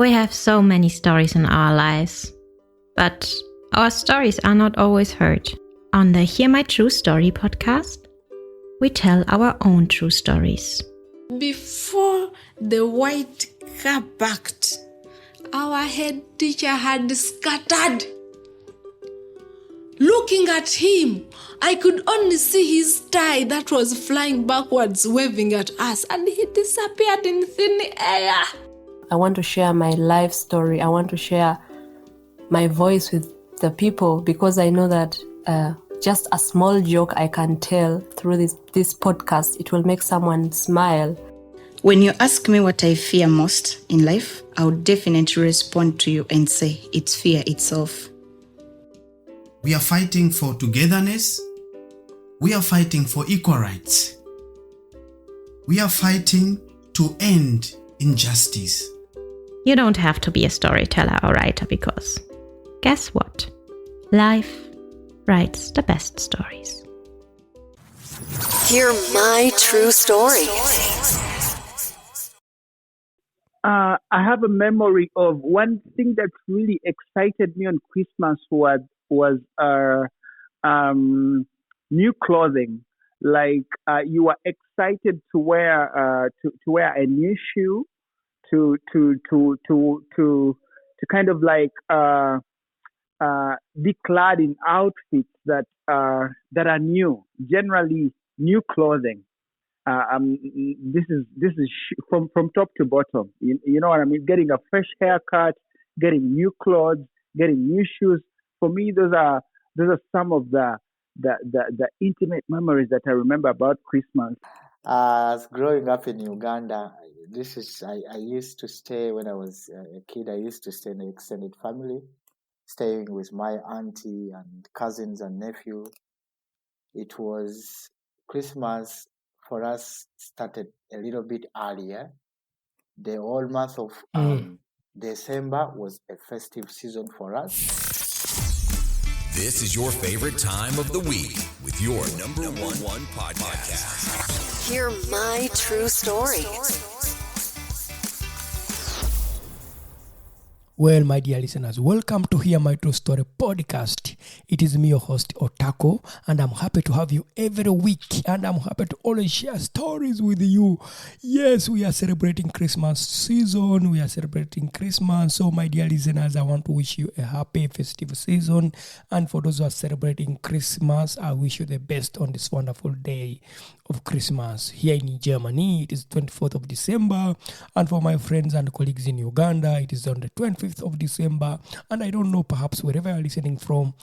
We have so many stories in our lives, but our stories are not always heard. On the Hear My True Story podcast, we tell our own true stories. Before the white car parked, our head teacher had scattered. Looking at him, I could only see his tie that was flying backwards, waving at us, and he disappeared in thin air. I want to share my life story. I want to share my voice with the people because I know that just a small joke I can tell through this podcast, it will make someone smile. When you ask me what I fear most in life, I would definitely respond to you and say it's fear itself. We are fighting for togetherness. We are fighting for equal rights. We are fighting to end injustice. You don't have to be a storyteller or writer because, guess what? Life writes the best stories. Hear my true story. I have a memory of one thing that really excited me on Christmas was new clothing. Like you were excited to wear a new shoe, to kind of like be clad in outfits that are new. Generally, new clothing. This is from top to bottom. You know what I mean? Getting a fresh haircut, getting new clothes, getting new shoes. For me, those are some of the intimate memories that I remember about Christmas. As growing up in Uganda, I used to stay when I was a kid. I used to stay in an extended family, staying with my auntie and cousins and nephew. It was Christmas for us started a little bit earlier. The whole month of December was a festive season for us. This is your favorite time of the week with your number one podcast. Hear my true story. Well, my dear listeners, welcome to Hear My True Story podcast. It is me, your host, Otako, and I'm happy to have you every week, and I'm happy to always share stories with you. Yes, we are celebrating Christmas season. We are celebrating Christmas. So, my dear listeners, I want to wish you a happy festive season. And for those who are celebrating Christmas, I wish you the best on this wonderful day of Christmas. Here in Germany, it is 24th of December. And for my friends and colleagues in Uganda, it is on the 25th of December. And I don't know, perhaps wherever you're listening from,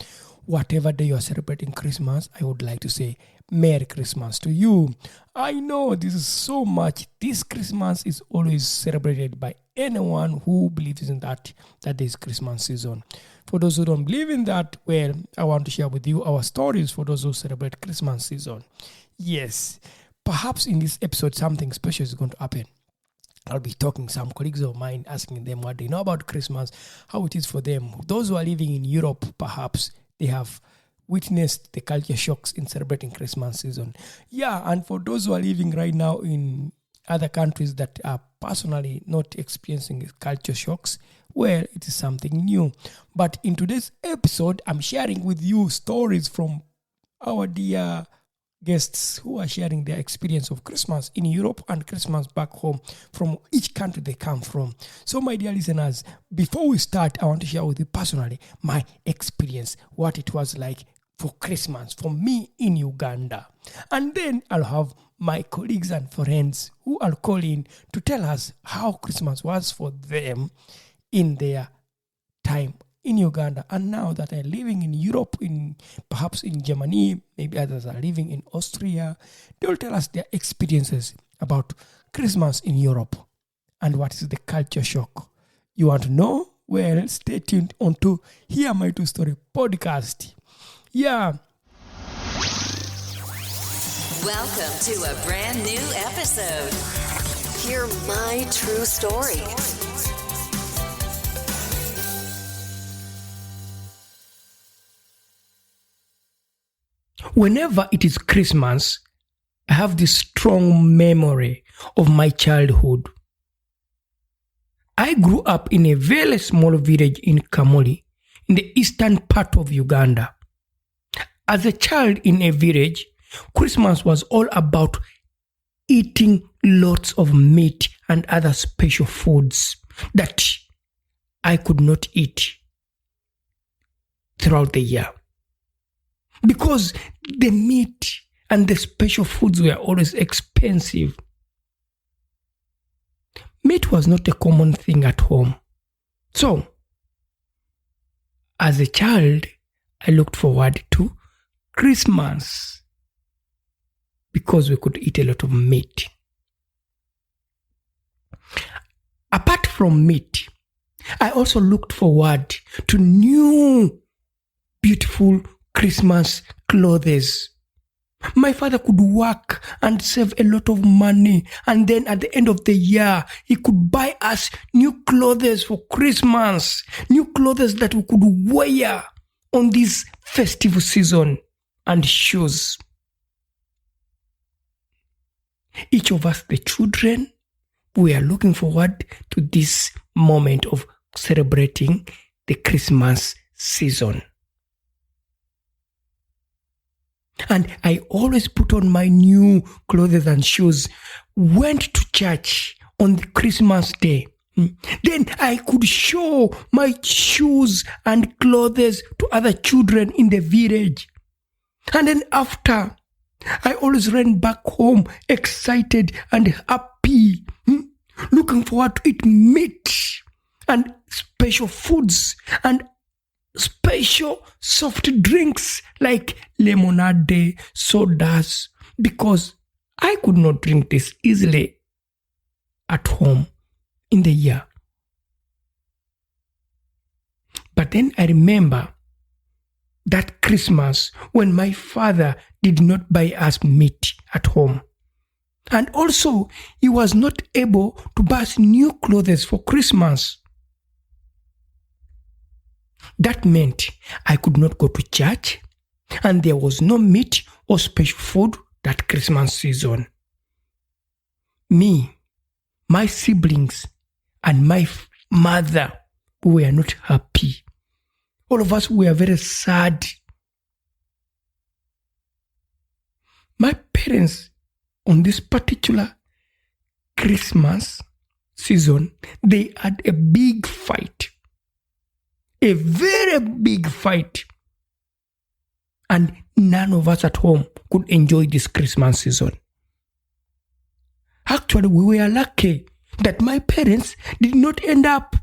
whatever day you're celebrating Christmas, I would like to say Merry Christmas to you. I know this is so much. This Christmas is always celebrated by anyone who believes in that this Christmas season. For those who don't believe in that, well, I want to share with you our stories for those who celebrate Christmas season. Yes, perhaps in this episode, something special is going to happen. I'll be talking to some colleagues of mine, asking them what they know about Christmas, how it is for them. Those who are living in Europe, perhaps they have witnessed the culture shocks in celebrating Christmas season. Yeah, and for those who are living right now in other countries that are personally not experiencing culture shocks, well, it is something new. But in today's episode, I'm sharing with you stories from our dear guests who are sharing their experience of Christmas in Europe and Christmas back home from each country they come from. So, my dear listeners, before we start, I want to share with you personally my experience, what it was like for Christmas for me in Uganda. And then I'll have my colleagues and friends who are calling to tell us how Christmas was for them in their time in Uganda. And now that I'm living in Europe, perhaps in Germany, maybe others are living in Austria, they'll tell us their experiences about Christmas in Europe and what is the culture shock. You want to know? Well, stay tuned on to Hear My True Story podcast. Yeah. Welcome to a brand new episode. Hear my true story. Whenever it is Christmas, I have this strong memory of my childhood. I grew up in a very small village in Kamuli, in the eastern part of Uganda. As a child in a village, Christmas was all about eating lots of meat and other special foods that I could not eat throughout the year. Because the meat and the special foods were always expensive. Meat was not a common thing at home. So, as a child, I looked forward to Christmas because we could eat a lot of meat. Apart from meat, I also looked forward to new beautiful Christmas clothes. My father could work and save a lot of money, and then at the end of the year, he could buy us new clothes for Christmas, new clothes that we could wear on this festive season, and shoes. Each of us, the children, we are looking forward to this moment of celebrating the Christmas season. And I always put on my new clothes and shoes, went to church on the Christmas day. Then I could show my shoes and clothes to other children in the village. And then after, I always ran back home excited and happy, looking forward to eat meat and special foods and special soft drinks like lemonade, sodas, because I could not drink this easily at home in the year. But then I remember that Christmas when my father did not buy us meat at home. And also, he was not able to buy us new clothes for Christmas. That meant I could not go to church, and there was no meat or special food that Christmas season. Me, my siblings, and my mother were not happy. All of us were very sad. My parents, on this particular Christmas season, they had a big fight. A very big fight. And none of us at home could enjoy this Christmas season. Actually, we were lucky that my parents did not end up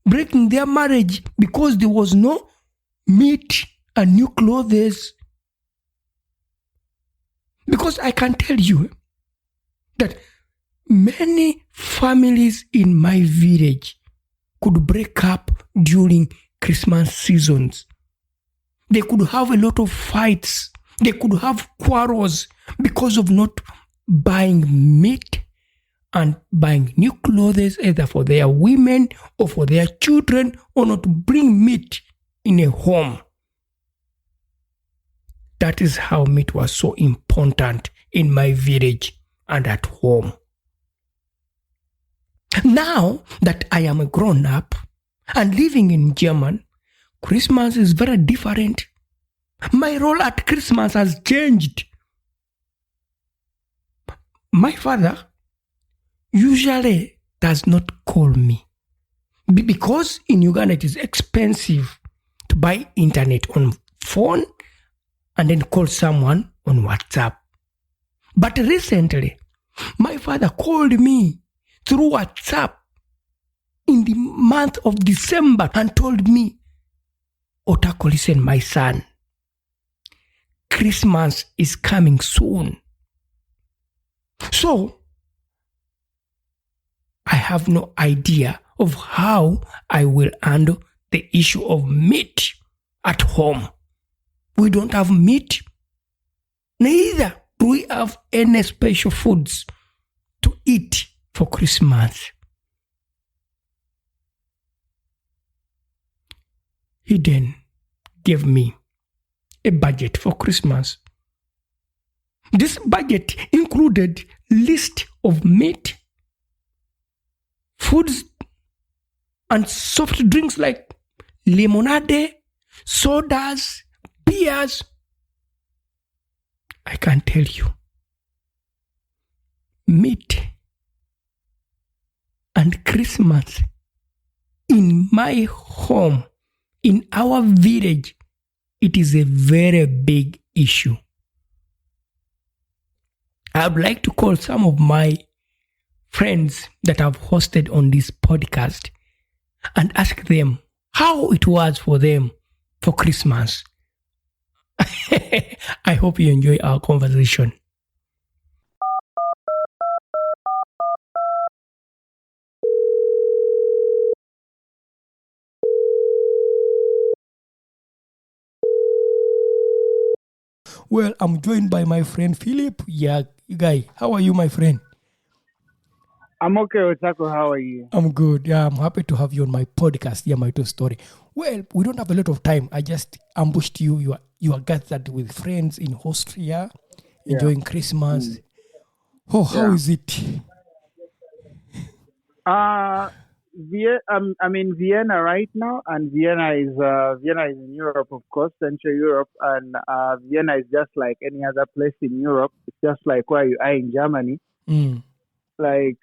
breaking their marriage because there was no meat and new clothes. Because I can tell you that many families in my village could break up during Christmas seasons. They could have a lot of fights. They could have quarrels because of not buying meat and buying new clothes either for their women or for their children, or not bring meat in a home. That is how meat was so important in my village and at home. Now that I am a grown up and living in Germany, Christmas is very different. My role at Christmas has changed. My father usually does not call me because in Uganda it is expensive to buy internet on phone and then call someone on WhatsApp. But recently, my father called me through WhatsApp in the month of December and told me, Otako, listen, my son, Christmas is coming soon. So, I have no idea of how I will handle the issue of meat at home. We don't have meat. Neither do we have any special foods to eat for Christmas. He then gave me a budget for Christmas. This budget included list of meat, foods and soft drinks like lemonade, sodas, beers. I can tell you, meat and Christmas in my home, in our village, it is a very big issue. I would like to call some of my friends that I've hosted on this podcast and ask them how it was for them for Christmas. I hope you enjoy our conversation. Well, I'm joined by my friend Philip. Yeah, guy, how are you, my friend? I'm okay, Otako. How are you? I'm good. Yeah, I'm happy to have you on my podcast. Yeah, my true story. Well, we don't have a lot of time. I just ambushed you. You are gathered with friends in Austria, enjoying Christmas. Oh, how is it? I'm in Vienna right now, and Vienna is in Europe, of course, Central Europe, and Vienna is just like any other place in Europe. It's just like where you are in Germany. Mm. Like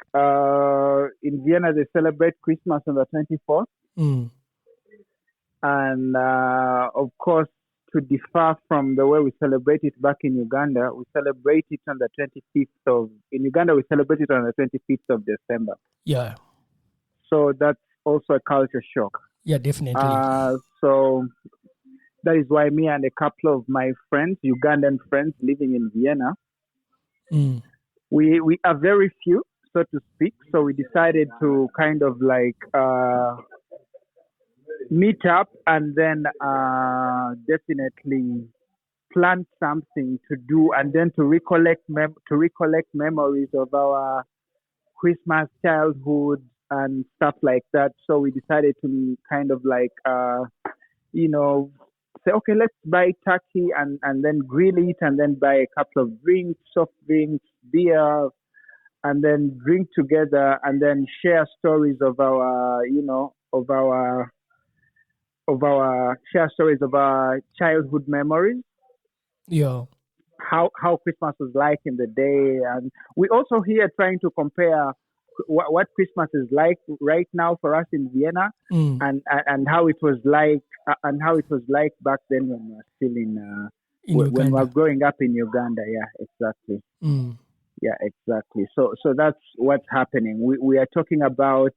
in Vienna, they celebrate Christmas on the 24th, and of course, to differ from the way we celebrate it back in Uganda, we celebrate it on the 25th of. In Uganda, we celebrate it on the 25th of December. Yeah. So that's also a culture shock. Yeah, definitely. So that is why me and a couple of my friends, Ugandan friends living in Vienna, we are very few, so to speak. So we decided to kind of like meet up and then definitely plan something to do, and then to recollect memories of our Christmas childhood and stuff like that. So we decided to kind of like, say, okay, let's buy turkey and then grill it, and then buy a couple of drinks, soft drinks, beer, and then drink together, and then share stories of our, share stories of our childhood memories. Yeah. How Christmas was like in the day, and we also here trying to compare what Christmas is like right now for us in Vienna, and how it was like back then when we were still in when we were growing up in Uganda. Yeah, exactly. Yeah, exactly. So that's what's happening. We are talking about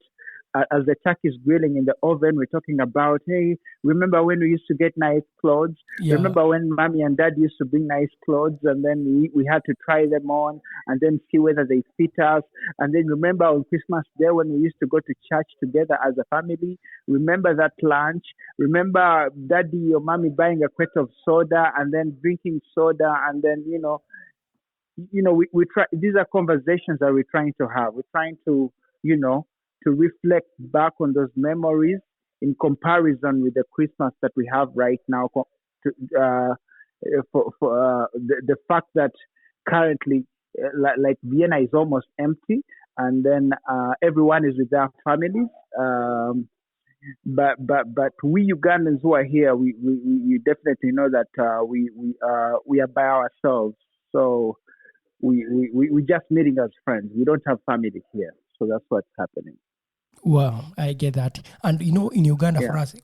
as the turkey is grilling in the oven, we're talking about, hey, remember when we used to get nice clothes? Yeah. Remember when mommy and dad used to bring nice clothes, and then we had to try them on and then see whether they fit us. And then remember on Christmas Day when we used to go to church together as a family? Remember that lunch? Remember daddy or mommy buying a crate of soda and then drinking soda, and then, we try. These are conversations that we're trying to have. We're trying to, to reflect back on those memories in comparison with the Christmas that we have right now. The fact that currently, like Vienna is almost empty, and then everyone is with their families. But we Ugandans who are here, we definitely know that we are by ourselves. So we just meeting as friends. We don't have family here, so that's what's happening. Wow, I get that. And in Uganda, for us,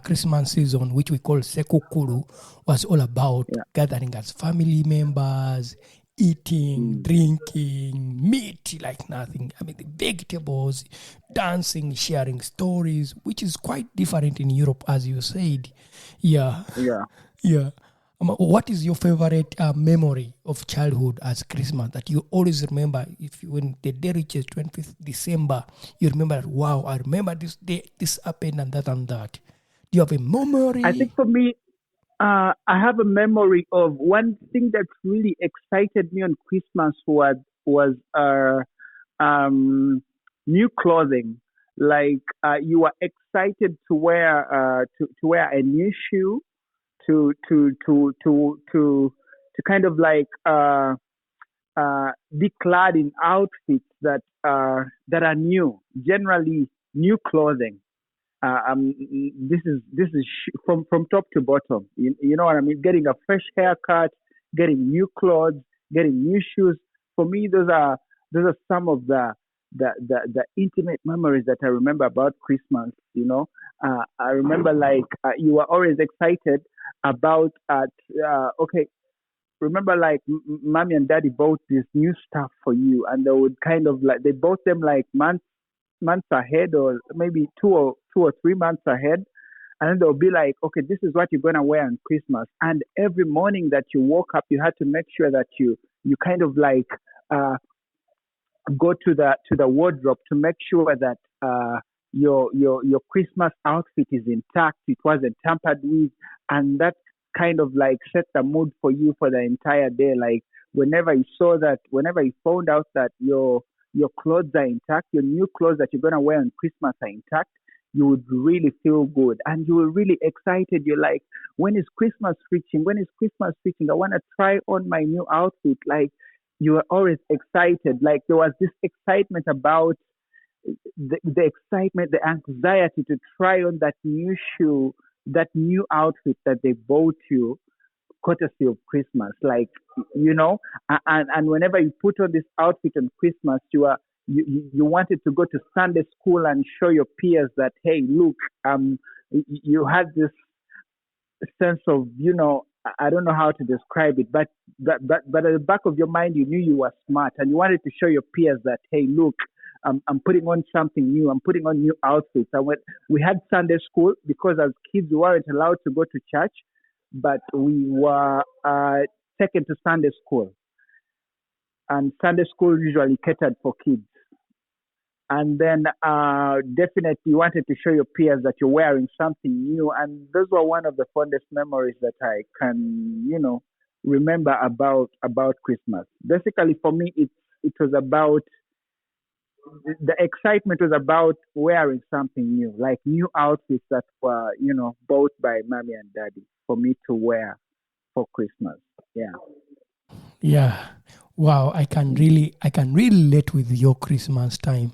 Christmas season, which we call Sekukuru, was all about gathering as family members, eating, drinking, meat like nothing. I mean, the vegetables, dancing, sharing stories, which is quite different in Europe, as you said. Yeah. What is your favorite memory of childhood as Christmas that you always remember? When the day reaches 25th December, you remember, wow, I remember this day, this happened and that and that. Do you have a memory? I think for me, I have a memory of one thing that really excited me on Christmas was new clothing. Like you are excited to wear a new shoe. To kind of like be clad in outfits that are new. Generally, new clothing. This is from top to bottom. You know what I mean? Getting a fresh haircut, getting new clothes, getting new shoes. For me, those are some of the intimate memories that I remember about Christmas. I remember like you were always excited about okay. Remember like mommy and daddy bought this new stuff for you, and they would kind of like they bought them like months ahead, or maybe 2 or 3 months ahead. And then they'll be like, okay, this is what you're gonna wear on Christmas. And every morning that you woke up, you had to make sure that you kind of like uh, go to the wardrobe to make sure that your Christmas outfit is intact. It wasn't tampered with, and that kind of like set the mood for you for the entire day. Like whenever you found out that your clothes are intact, your new clothes that you're gonna wear on Christmas are intact, you would really feel good and you were really excited. You're like, when is Christmas reaching? When is Christmas reaching? I want to try on my new outfit. Like, you were always excited. Like, there was this excitement about the excitement, the anxiety to try on that new shoe, that new outfit that they bought you courtesy of Christmas. Like, and whenever you put on this outfit on Christmas, you wanted to go to Sunday school and show your peers that, hey, look, you had this sense of, I don't know how to describe it, but at the back of your mind, you knew you were smart and you wanted to show your peers that, hey, look, I'm putting on something new. I'm putting on new outfits. And when we had Sunday school, because as kids we weren't allowed to go to church, but we were taken to Sunday school. And Sunday school usually catered for kids. And then definitely you wanted to show your peers that you're wearing something new. And those were one of the fondest memories that I can, remember about Christmas. Basically, for me, it was about, the excitement was about wearing something new, like new outfits that were, bought by mommy and daddy for me to wear for Christmas. Yeah. Yeah. Wow, I can really relate with your Christmas time,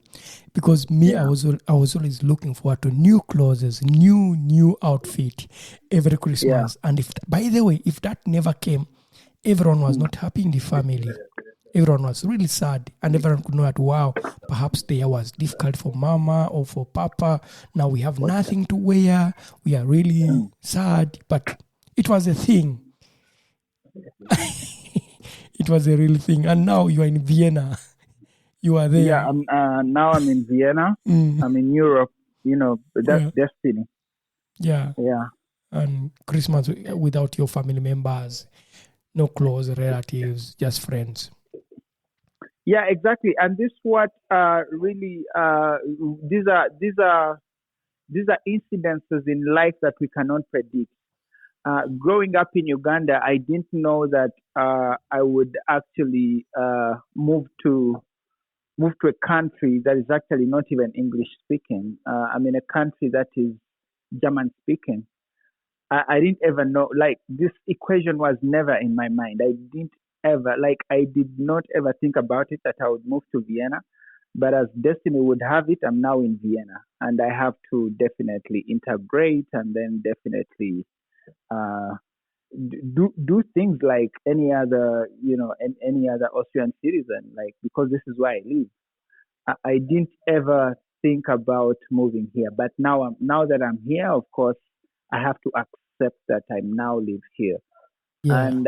because me, I was always looking forward to new clothes, new outfit every Christmas. And by the way, if that never came, everyone was not happy in the family. Everyone was really sad, and everyone could know that, wow, perhaps the year was difficult for mama or for papa. Now we have nothing to wear. We are really sad, but it was a thing. It was a real thing. And now you are in Vienna. You are there. Yeah, now I'm in Vienna. I'm in Europe. That's destiny. Yeah. Yeah. And Christmas without your family members, no close relatives, just friends. Yeah, exactly. And this what really these are incidences in life that we cannot predict. Growing up in Uganda, I didn't know that I would actually move to a country that is actually not even English speaking. I'm in a country that is German speaking. I didn't ever know, like, this equation was never in my mind. I did not ever think about it that I would move to Vienna. But as destiny would have it, I'm now in Vienna, and I have to definitely integrate and then definitely do things like any other Austrian citizen, like, because this is where I live. I didn't ever think about moving here, but now that I'm here, of course, I have to accept that I now live here. Yeah. And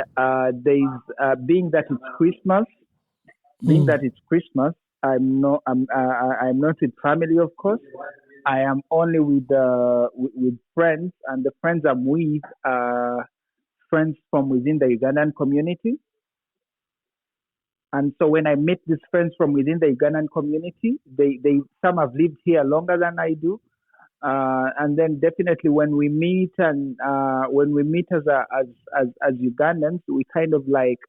there's being that it's Christmas, I'm not with family, of course. I am only with friends, and the friends I'm with are friends from within the Ugandan community. And so when I meet these friends from within the Ugandan community, they some have lived here longer than I do. And then definitely when we meet as Ugandans, we kind of like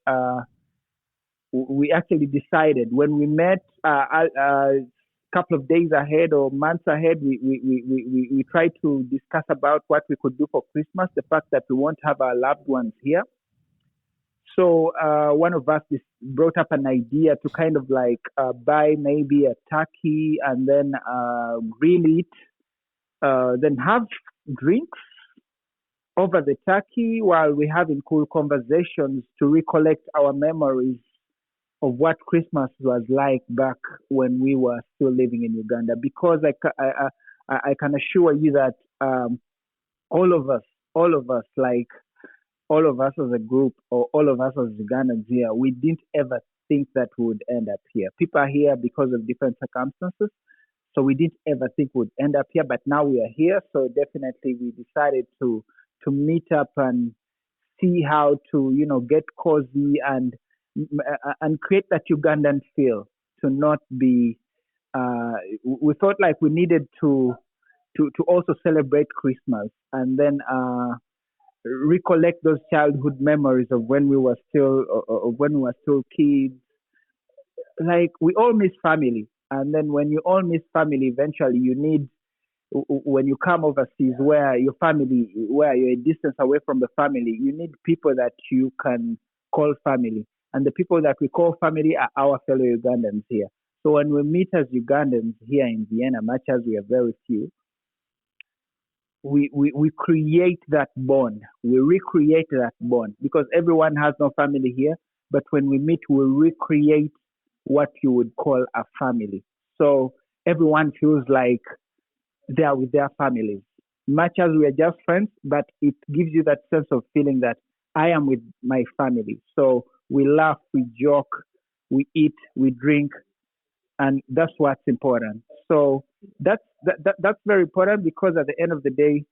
we actually decided when we met a couple of days ahead or months ahead, we tried to discuss about what we could do for Christmas, the fact that we won't have our loved ones here. So one of us brought up an idea to kind of like buy maybe a turkey and then grill it, then have drinks over the turkey while we're having cool conversations to recollect our memories of what Christmas was like back when we were still living in Uganda. Because I can assure you that all of us, like all of us as a group or all of us as Ugandans here, we didn't ever think that we would end up here. People are here because of different circumstances. So we didn't ever think we'd end up here, but now we are here. So definitely we decided to meet up and see how to, get cozy and create that Ugandan feel, to not be, we thought like we needed to also celebrate Christmas and then recollect those childhood memories of when we were still kids. Like we all miss family, and then when you all miss family, eventually you need, when you come overseas where you're a distance away from the family, you need people that you can call family, and the people that we call family are our fellow Ugandans here. So when we meet as Ugandans here in Vienna, much as we are very few, we create that bond. We recreate that bond because everyone has no family here. But when we meet, we recreate what you would call a family. So everyone feels like they are with their families. Much as we are just friends, but it gives you that sense of feeling that I am with my family. So we laugh, we joke, we eat, we drink, and that's what's important. So that's very important because at the end of the day,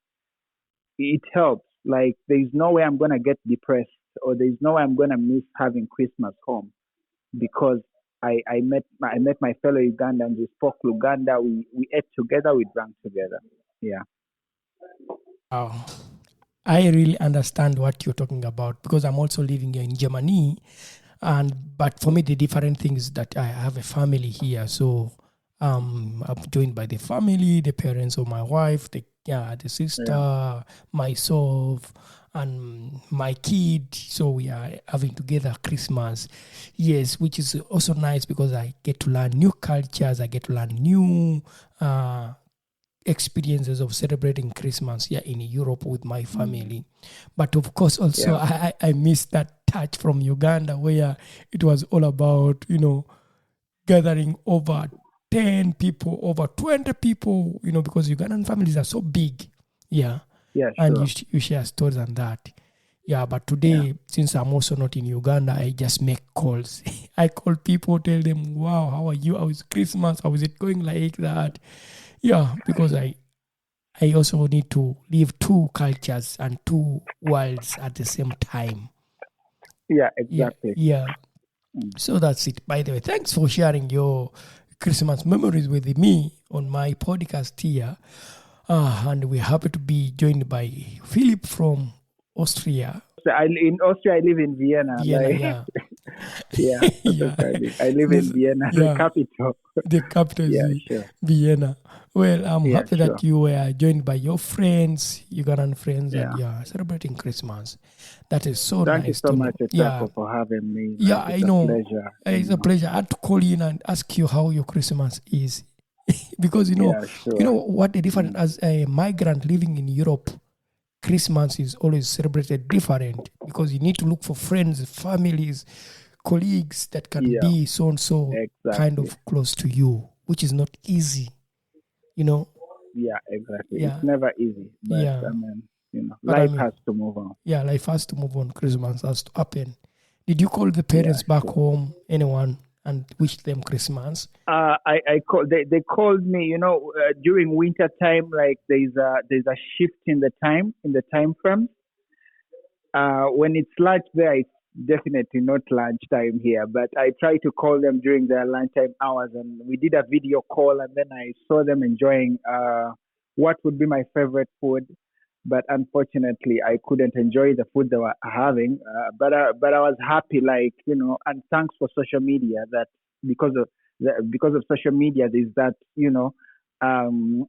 it helps. Like there's no way I'm gonna get depressed, or there's no way I'm gonna miss having Christmas home because I met my fellow Ugandans. We spoke Luganda. We ate together. We drank together. Yeah. Wow. I really understand what you're talking about because I'm also living here in Germany, but for me the different thing is that I have a family here, so I'm joined by the family, the parents of my wife, the sister, myself, and my kid. So we are having together Christmas, yes, which is also nice because I get to learn new cultures, I get to learn new experiences of celebrating Christmas here in Europe with my family. But of course also I miss that touch from Uganda where it was all about, gathering over 10 people, over 20 people, because Ugandan families are so big. Yeah. Yeah, sure. And you share stories on that. Yeah, but today, since I'm also not in Uganda, I just make calls. I call people, tell them, wow, how are you? How is Christmas? How is it going like that? Yeah, because I also need to live two cultures and two worlds at the same time. Yeah, exactly. Yeah. So that's it. By the way, thanks for sharing your Christmas memories with me on my podcast here. And we're happy to be joined by Philip from Austria. So in Austria, I live in Vienna. Yeah. I live in Vienna, the capital. The capital is sure. Vienna. Well, I'm happy sure. that you were joined by your friends, Ugandan friends, and you're celebrating Christmas. That is so nice. Thank you so much, Otako, for having me. Yeah, I know. Pleasure. It's a pleasure. I had to call in and ask you how your Christmas is. Because, what the difference as a migrant living in Europe, Christmas is always celebrated different because you need to look for friends, families, colleagues that can be so and so kind of close to you, which is not easy, Yeah, exactly. It's never easy. But life has to move on. Yeah, life has to move on. Christmas has to happen. Did you call the parents back home, anyone, and wish them Christmas? I called. They called me. During winter time, like there's a shift in the time frame. When it's lunch there, it's definitely not lunchtime here. But I try to call them during their lunchtime hours, and we did a video call, and then I saw them enjoying what would be my favorite food. But unfortunately, I couldn't enjoy the food they were having. But I was happy, and thanks for social media. That because of social media, there's that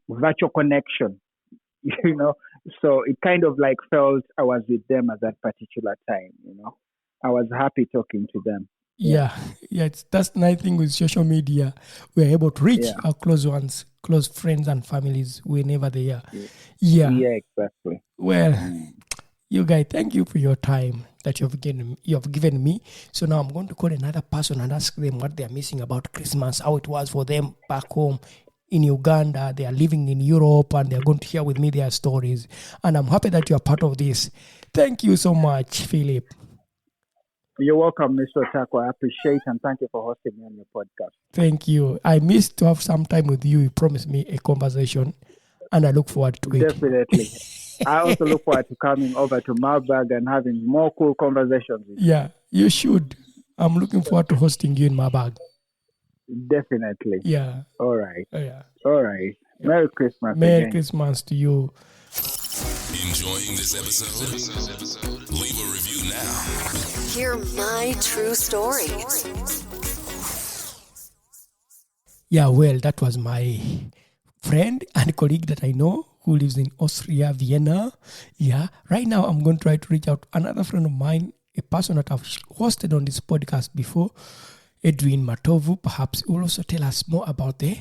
virtual connection. So it kind of like felt I was with them at that particular time. I was happy talking to them. Yeah, that's the nice thing with social media. We're able to reach Yeah. our close ones, close friends and families whenever they are. Yeah, Yeah. exactly. Well, you guys, thank you for your time that you have given me. So now I'm going to call another person and ask them what they're missing about Christmas, how it was for them back home in Uganda. They are living in Europe and they're going to share with me their stories. And I'm happy that you are part of this. Thank you so much, Philip. You're welcome, Mr. Otako. I appreciate and thank you for hosting me on your podcast. Thank you. I missed to have some time with you. You promised me a conversation, and I look forward to it. Definitely. I also look forward to coming over to Marburg and having more cool conversations with you. Yeah, you should. I'm looking forward to hosting you in Marburg. Definitely. Yeah. All right. Yeah. All right. Merry Christmas. Merry again. Christmas to you. Enjoying this episode? Leave a review now. Hear my true story. Yeah, well, that was my friend and colleague that I know who lives in Austria, Vienna. Yeah, right now I'm going to try to reach out to another friend of mine, a person that I've hosted on this podcast before, Edwin Matovu. Perhaps he will also tell us more about the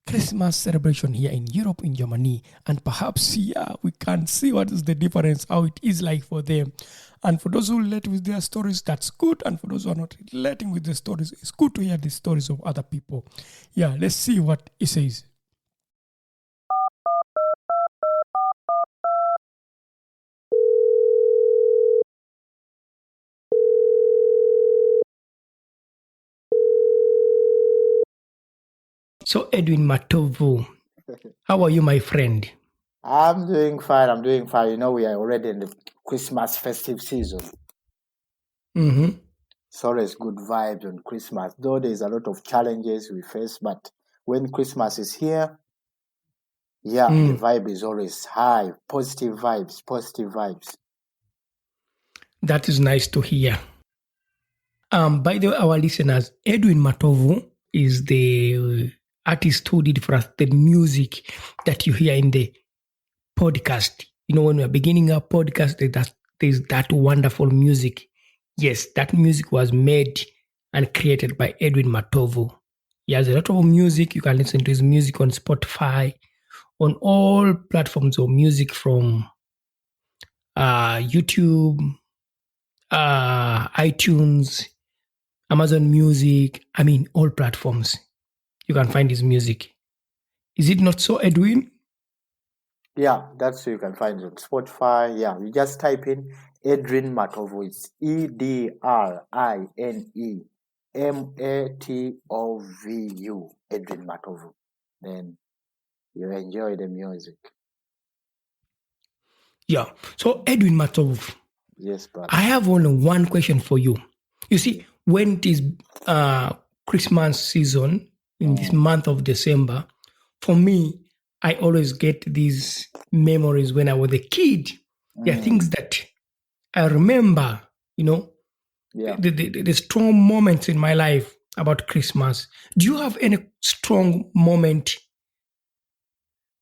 Christmas celebration here in Europe, in Germany. And perhaps, we can see what is the difference, how it is like for them. And for those who relate with their stories, that's good. And for those who are not relating with the stories, it's good to hear the stories of other people. Yeah, let's see what he says. So, Edwin Matovu, how are you, my friend? I'm doing fine. You know, we are already in the Christmas festive season. Mm-hmm. It's always good vibes on Christmas, though there's a lot of challenges we face. But when Christmas is here, the vibe is always high. Positive vibes. That is nice to hear. By the way, our listeners, Edwin Matovu is the artist who did for us the music that you hear in the podcast. You know, when we are beginning our podcast, there's that wonderful music. Yes, that music was made and created by Edwin Matovu. He has a lot of music. You can listen to his music on Spotify, on all platforms of music from YouTube, iTunes, Amazon Music. I mean, all platforms. You can find his music. Is it not so, Edwin? Yeah, that's where you can find it on Spotify. Yeah, you just type in Edwin Matovu. It's EDRINEMATOVU. Edwin Matovu. Then you enjoy the music. Yeah. So, Edwin Matovu. Yes, brother. I have only one question for you. You see, when it is Christmas season in this month of December, for me, I always get these memories when I was a kid. There are things that I remember, you know, the strong moments in my life about Christmas. Do you have any strong moment?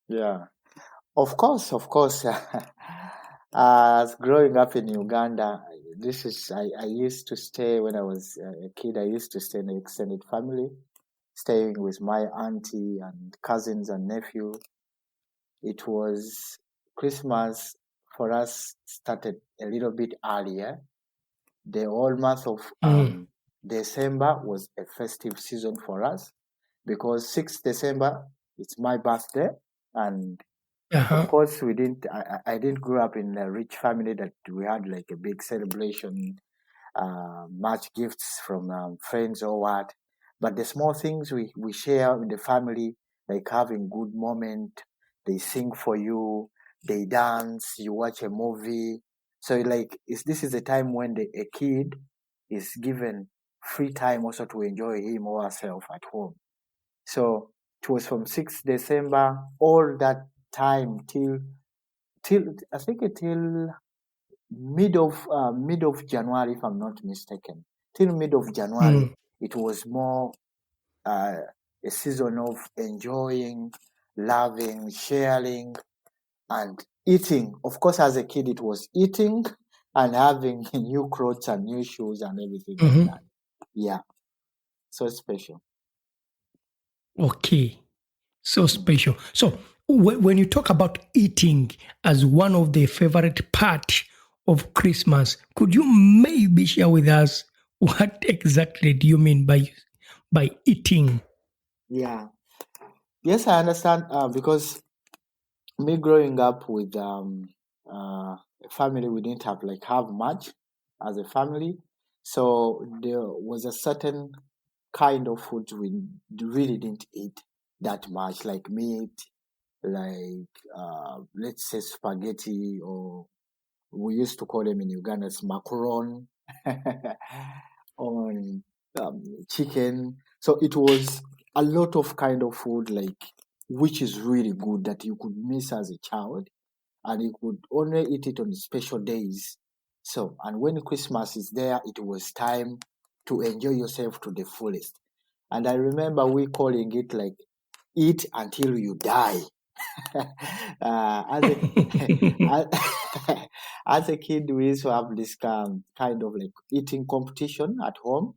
Yeah, of course. As growing up in Uganda, I used to stay when I was a kid. I used to stay in an extended family, staying with my auntie and cousins and nephew. It was Christmas for us started a little bit earlier. The whole month of December was a festive season for us because 6th December, it's my birthday. And of course, I didn't grow up in a rich family that we had like a big celebration, much gifts from friends or what. But the small things we share in the family, like having good moment, they sing for you, they dance, you watch a movie. So this is a time when a kid is given free time also to enjoy him or herself at home. So it was from 6th December, all that time till I think till mid of January, if I'm not mistaken. Till mid of January, it was more a season of enjoying, loving, sharing, and eating. Of course, as a kid, it was eating and having new clothes and new shoes and everything like that. Yeah, so special. Okay, so special. So when you talk about eating as one of the favorite part of Christmas, could you maybe share with us what exactly do you mean by eating? Yeah. Yes, I understand because me growing up with a family, we didn't have much as a family, so there was a certain kind of food we really didn't eat that much, like meat, like let's say spaghetti, or we used to call them in Uganda as macaron, on chicken. So it was a lot of kind of food, like which is really good that you could miss as a child, and you could only eat it on special days. So, and when Christmas is there, it was time to enjoy yourself to the fullest. And I remember we calling it like eat until you die. As a as a kid, we used to have this kind of like eating competition at home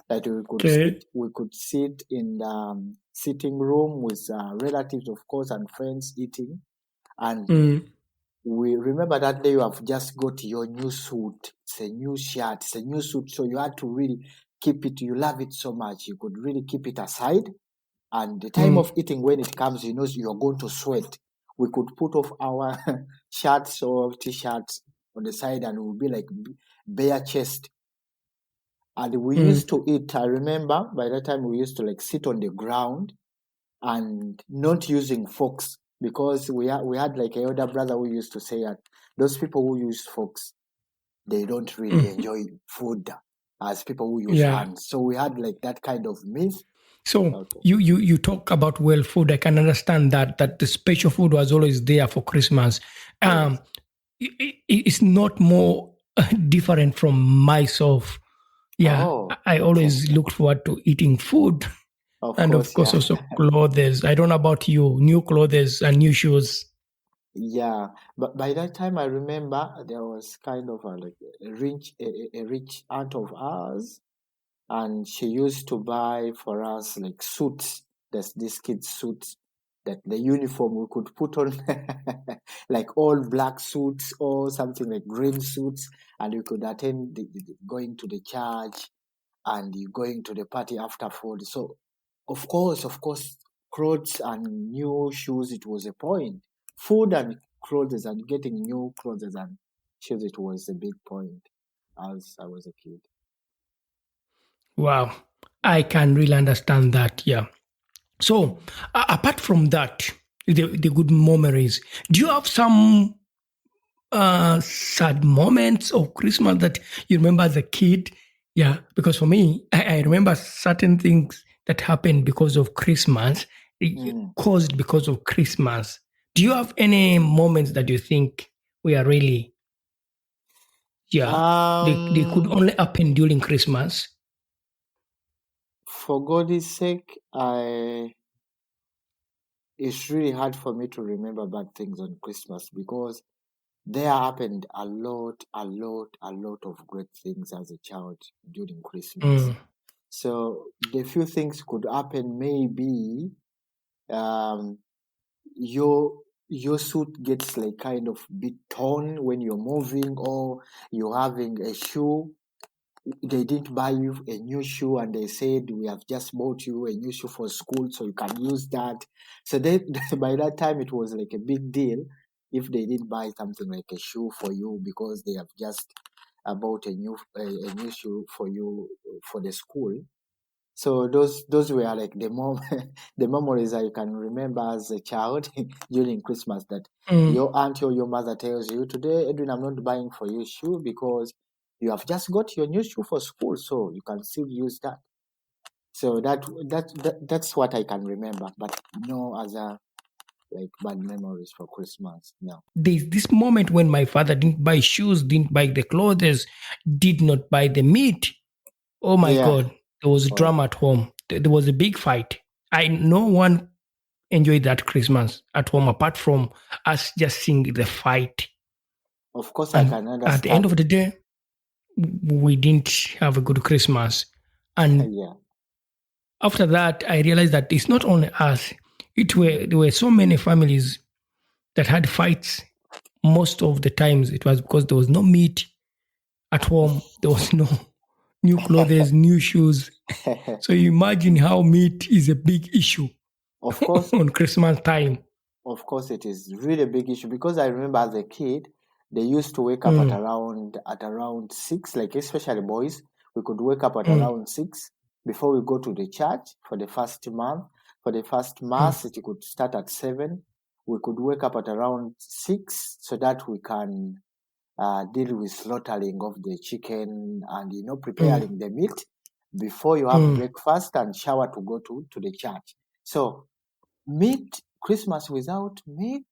that we could sit in the sitting room with relatives, of course, and friends eating. And we remember that day you have just got your new suit. It's a new shirt. It's a new suit. So you had to really keep it. You love it so much. You could really keep it aside. And the time of eating, when it comes, you know you're going to sweat. We could put off our shirts or t-shirts on the side, and we'll be like bare chest. And we used to eat. I remember by that time we used to like sit on the ground and not using forks, because we had like an older brother who used to say that those people who use forks, they don't really enjoy food as people who use hands. So we had like that kind of myth. So you talk about well food. I can understand that the special food was always there for Christmas. It's not more different from myself. Yeah, I always look forward to eating food. Of course, also clothes. I don't know about you, new clothes and new shoes. Yeah, but by that time I remember there was kind of a rich aunt of ours, and she used to buy for us like suits. There's this kid's suits, that the uniform we could put on like all black suits or something like green suits, and we could attend going to the church and you going to the party after food. So of course, clothes and new shoes, it was a point. Food and clothes and getting new clothes and shoes, it was a big point as I was a kid. Wow, I can really understand that. Yeah. So apart from that, the good memories, do you have some sad moments of Christmas that you remember as a kid? Yeah, because for me, I remember certain things that happened because of Christmas, caused because of Christmas. Do you have any moments that you think we are really, they could only happen during Christmas? For God's sake, it's really hard for me to remember bad things on Christmas, because there happened a lot of great things as a child during Christmas. So the few things could happen, maybe your suit gets like kind of bit torn when you're moving, or you're having a shoe. They didn't buy you a new shoe and they said, we have just bought you a new shoe for school so you can use that. So by that time it was like a big deal if they didn't buy something like a shoe for you, because they have just bought a new shoe for you for the school. So those were like the memories I can remember as a child during Christmas, that your aunt or your mother tells you, today, Edwin, I'm not buying for you shoe because you have just got your new shoe for school, so you can still use that. So that's what I can remember, but no other like bad memories for Christmas. No. There's this moment when my father didn't buy shoes, didn't buy the clothes, did not buy the meat. Oh my God, there was drama at home. There was a big fight. No one enjoyed that Christmas at home apart from us just seeing the fight. Of course, I And can understand. at the end of the day, we didn't have a good Christmas. And Yeah. after that, I realized that it's not only us. There were so many families that had fights. Most of the times, it was because there was no meat at home. There was no new clothes, new shoes. So you imagine how meat is a big issue. Of course, on Christmas time. Of course, it is really a big issue because I remember as a kid, they used to wake up at around 6, like especially boys. We could wake up at around 6 before we go to the church for the first month. For the first mass, it could start at 7. We could wake up at around 6 so that we can deal with slaughtering of the chicken and preparing the meat before you have breakfast and shower to go to the church. So Christmas without meat,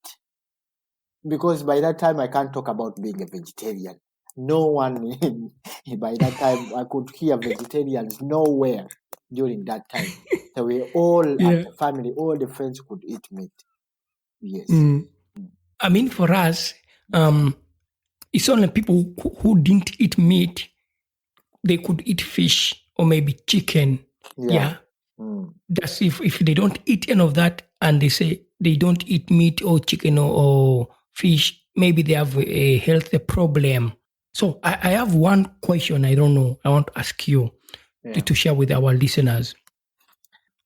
because by that time I can't talk about being a vegetarian. No one by that time I could hear vegetarians nowhere during that time. So we all at the family, all the friends could eat meat. Yes. I mean, for us, it's only people who didn't eat meat, they could eat fish or maybe chicken. Yeah. That's if they don't eat any of that and they say they don't eat meat or chicken or fish, maybe they have a health problem. So I have one question I don't know. I want to ask you to share with our listeners.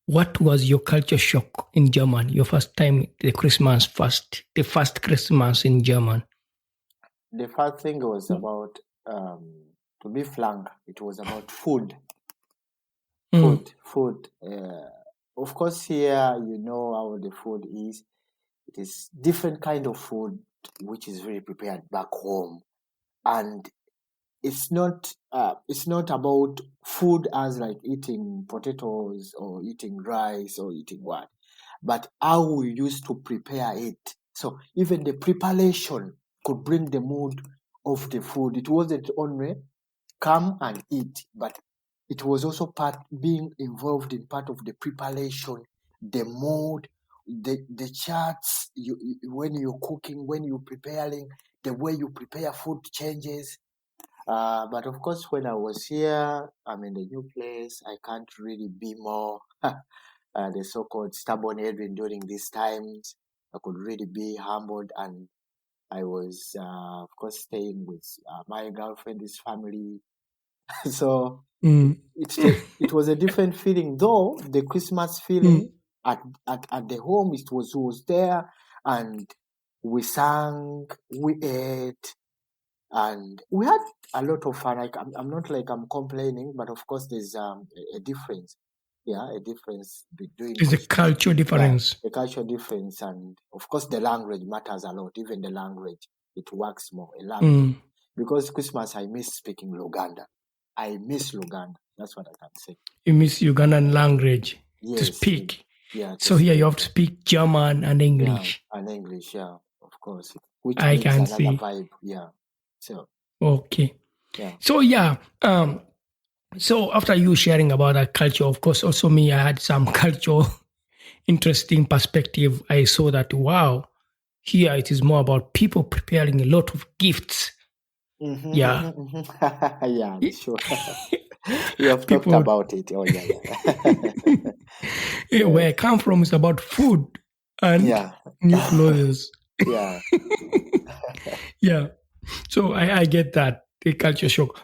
What was your culture shock in German? Your first time, the first Christmas in German? The first thing was about, to be frank, it was about food. Food. Of course, here you know how the food is. It is different kind of food which is very prepared back home, and it's not about food as like eating potatoes or eating rice or eating what, but how we used to prepare it. So even the preparation could bring the mood of the food. It wasn't only come and eat, but it was also being involved in part of the preparation, the mood, the charts. When you're cooking, when you're preparing, the way you prepare food changes. But of course, when I was here, I'm in a new place. I can't really be more the so-called stubborn Edwin during these times. I could really be humbled, and I was, of course, staying with my girlfriend's family. So it was a different feeling, though the Christmas feeling at the home, it was there, and we sang, we ate, and we had a lot of fun. I'm not like I'm complaining, but of course there's a difference. Yeah, a difference between. There's a cultural difference. Yeah, a cultural difference, and of course the language matters a lot. Even the language, it works more. A language. Because Christmas, I miss speaking Luganda. I miss Luganda. That's what I can say. You miss Ugandan language to speak. Yeah. So here you have to speak German and English. Yeah, and English, yeah, of course. Which I makes can another see. vibe, yeah. So. Okay. Yeah. So yeah. So after you sharing about that culture, of course, also me, I had some cultural interesting perspective. I saw that, wow, here it is more about people preparing a lot of gifts. Yeah. Yeah, sure. We have talked about it. Oh, yeah. Where I come from is about food and new clothes. Yeah. Yeah. So I get that, the culture shock.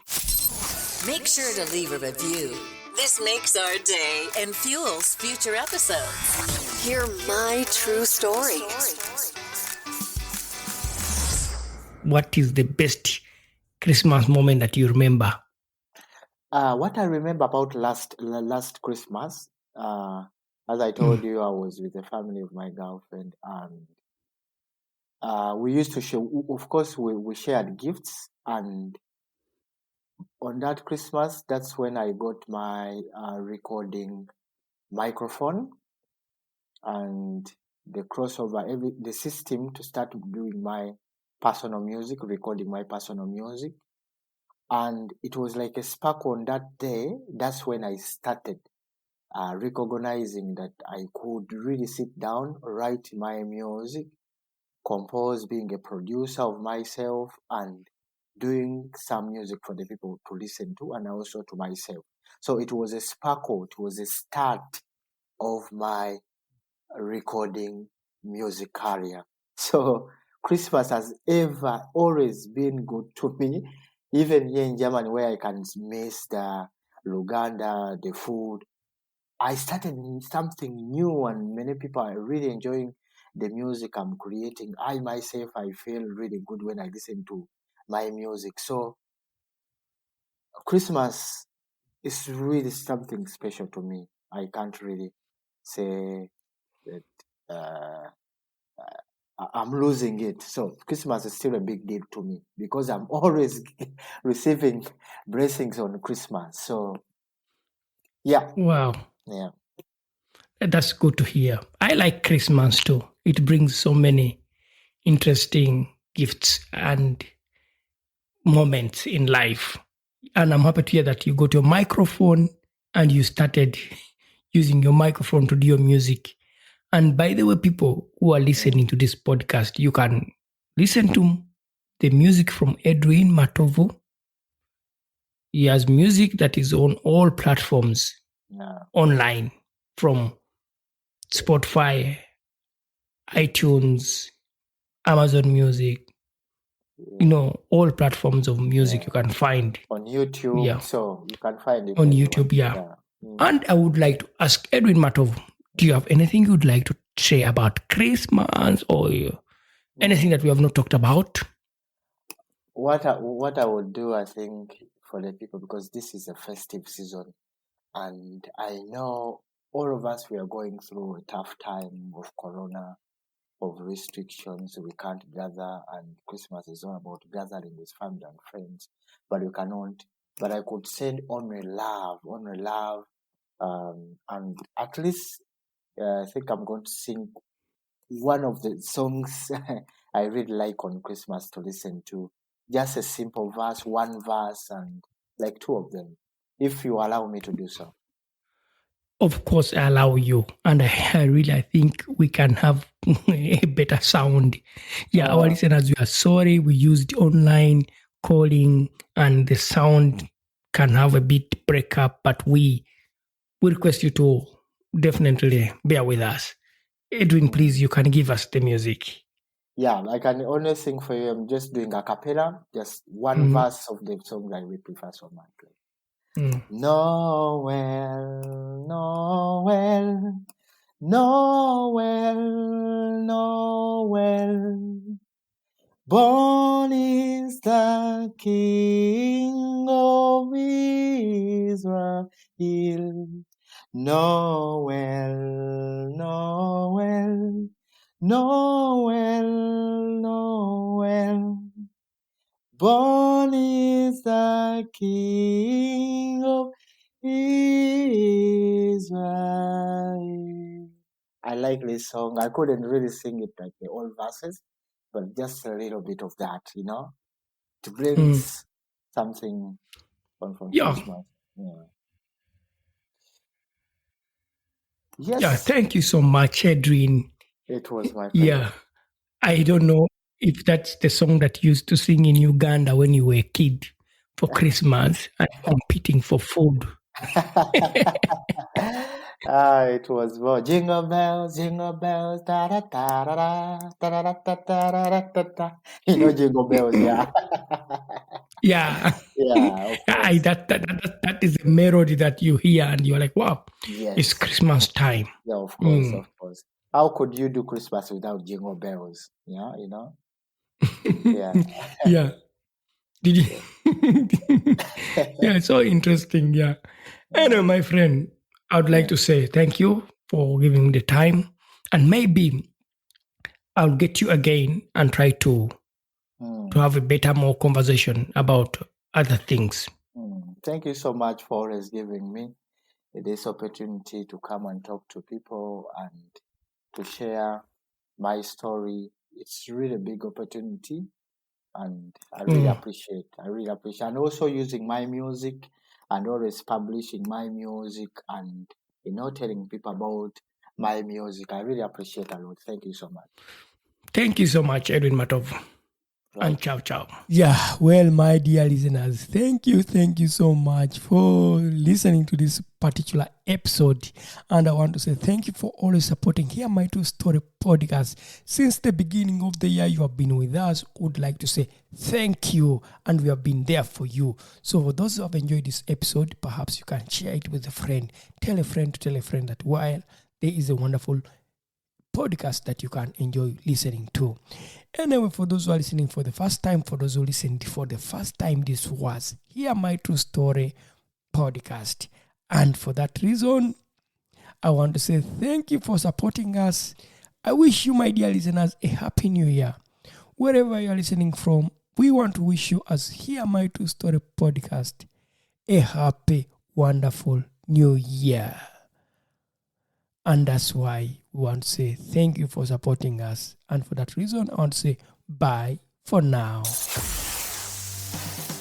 Make sure to leave a review. This makes our day and fuels future episodes. Hear my true story. What is the best Christmas moment that you remember? What I remember about last Christmas, as I told you, I was with the family of my girlfriend, and we used to share. Of course, we shared gifts, and on that Christmas, that's when I got my recording microphone and the crossover, the system to start doing my personal music, recording my personal music. And it was like a spark on that day. That's when I started recognizing that I could really sit down, write my music, compose, being a producer of myself, and doing some music for the people to listen to, and also to myself. So it was a sparkle, it was a start of my recording music career. So Christmas has always been good to me, even here in Germany where I can miss the Uganda, the food. I started something new, and many people are really enjoying the music I'm creating. I myself, I feel really good when I listen to my music. So Christmas is really something special to me. I can't really say that I'm losing it. So Christmas is still a big deal to me because I'm always receiving blessings on Christmas. So yeah, Wow. yeah. That's good to hear. I like Christmas too. It brings so many interesting gifts and moments in life. And I'm happy to hear that you got your microphone and you started using your microphone to do your music. And by the way, people who are listening to this podcast, you can listen to the music from Edwin Matovu. He has music that is on all platforms online, from Spotify, iTunes, Amazon Music, all platforms of music you can find. On YouTube, Yeah. so you can find it On anywhere. YouTube, yeah. And I would like to ask Edwin Matov, do you have anything you'd like to say about Christmas or anything that we have not talked about? What I would do, I think, for the people, because this is a festive season, and I know all of us, we are going through a tough time of Corona, of restrictions. We can't gather, and Christmas is all about gathering with family and friends, but you cannot. But I could send only love, and at least I think I'm going to sing one of the songs I really like on Christmas to listen to. Just a simple verse, one verse, and like two of them, if you allow me to do so. Of course, I allow you. And I think we can have a better sound. Yeah, our listeners, we are sorry. We used online calling and the sound can have a bit breakup, but we request you to definitely bear with us. Edwin, please, you can give us the music. Yeah, I can only sing for you. I'm just doing a cappella, just one verse of the song that we prefer so much. Noel, Noel, Noel, Noel. Born is the King of Israel. Noel, Noel, Noel, Noel. Born is the King of Israel. I like this song. I couldn't really sing it like the old verses, but just a little bit of that, to bring something from Christmas. Yeah. Yes. Yeah, thank you so much, Edwin. It was my pleasure. Yeah, I don't know if that's the song that you used to sing in Uganda when you were a kid for Christmas and competing for food. It was more jingle bells, da da da da da da da da da da. Jingle bells, yeah. Yeah, Yeah, of course. that is a melody that you hear and you're like, wow, Yes. it's Christmas time. Yeah, of course, of course. How could you do Christmas without jingle bells? Yeah, Yeah. Yeah. Did you? Yeah, it's so interesting. Yeah. Anyway, my friend, I would like to say thank you for giving me the time, and maybe I'll get you again and try to have a better, more conversation about other things. Thank you so much for always giving me this opportunity to come and talk to people and to share my story. It's really a big opportunity, and I really appreciate. And also using my music and always publishing my music and telling people about my music. I really appreciate a lot. Thank you so much. Thank you so much, Edwin Matovu. And ciao, ciao. Yeah, well, my dear listeners, thank you so much for listening to this particular episode. And I want to say thank you for always supporting Hear My True Story podcast. Since the beginning of the year, you have been with us. Would like to say thank you, and we have been there for you. So for those who have enjoyed this episode, perhaps you can share it with a friend. Tell a friend to tell a friend that while there is a wonderful podcast that you can enjoy listening to. Anyway, for those who are listening for the first time, for those who listened for the first time, this was Hear My True Story podcast. And for that reason, I want to say thank you for supporting us. I wish you, my dear listeners, a happy new year. Wherever you are listening from, we want to wish you, as Hear My True Story podcast, a happy, wonderful new year. And that's why we want to say thank you for supporting us. And for that reason, I want to say bye for now.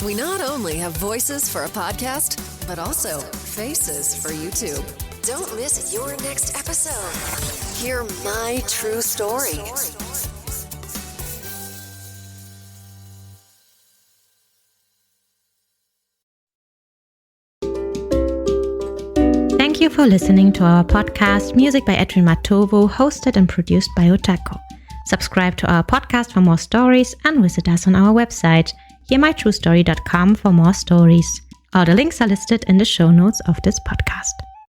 We not only have voices for a podcast, but also faces for YouTube. Don't miss your next episode. Hear My True Story. Thank you for listening to our podcast, Music by Edwin Matovu, hosted and produced by Otako. Subscribe to our podcast for more stories and visit us on our website, hearmytruestory.com, for more stories. All the links are listed in the show notes of this podcast.